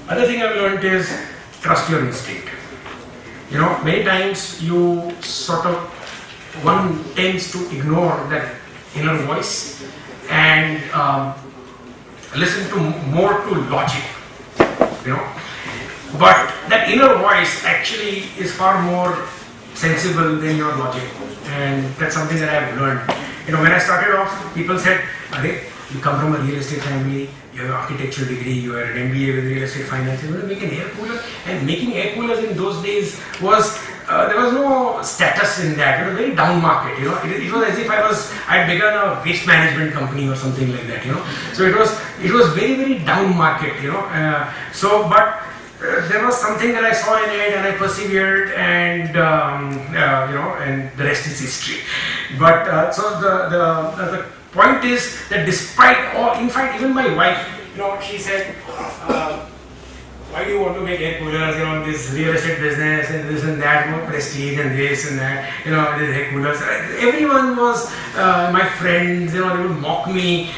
Other thing I've learned is trust your instinct. You know, many times you sort of, one tends to ignore that inner voice and listen to more to logic, you know. But that inner voice actually is far more sensible than your logic, and that's something that I've learned. You know, when I started off, people said, "Arey, you come from a real estate family, you have an architectural degree, you have an MBA with real estate finance, you want to make an air cooler." And making air coolers in those days was, there was no status in that. It was very down market, you know. It was as if I'd begun a waste management company or something like that, you know. So it was very, very down market, you know. But there was something that I saw in it, and I persevered, and you know, and the rest is history. But so the point is that despite all, in fact, even my wife, you know, she said, "Why do you want to make air coolers? You know, this real estate business and this and that, more prestige and this and that. You know, this air coolers." Everyone was my friends. You know, they would mock me.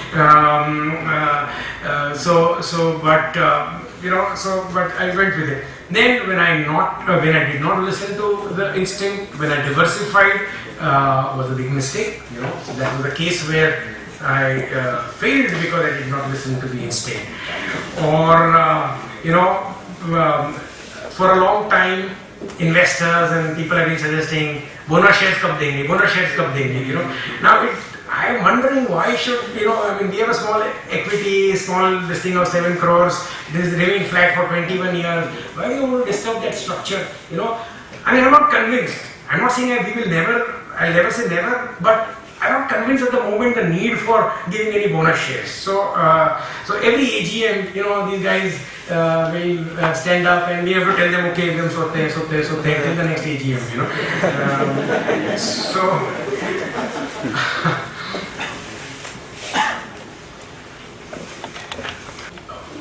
But I went with it. Then when I did not listen to the instinct, when I diversified, was a big mistake. You know, so that was a case where I failed because I did not listen to the instinct. Or you know, for a long time, investors and people have been suggesting bonus shares kab denge, you know. Now I'm wondering why should, you know, I mean, we have a small equity, small this thing of 7 crores, this is remaining flat for 21 years. Why do you want to disturb that structure? You know, I mean, I'm not convinced. I'm not saying I'll never say never, but I'm not convinced at the moment the need for giving any bonus shares. So every AGM, you know, these guys will stand up and we have to tell them, okay, sote till the next AGM, you know.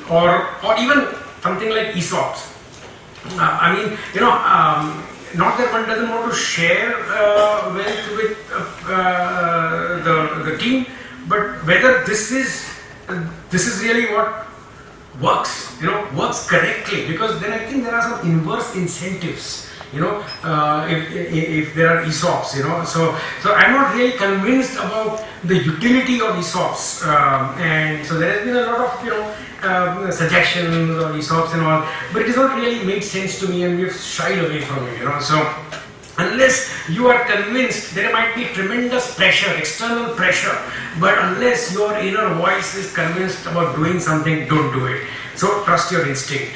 Or even something like ESOPs. I mean, you know, not that one doesn't want to share wealth with the team, but whether this is really what works, you know, works correctly, because then I think there are some inverse incentives. You know, if there are ESOPs, you know, so I'm not really convinced about the utility of ESOPs, and so there has been a lot of, you know, suggestions of ESOPs and all, but it has not really made sense to me, and we've shied away from it, you know. So unless you are convinced, there might be tremendous pressure, external pressure, but unless your inner voice is convinced about doing something, don't do it. So trust your instinct.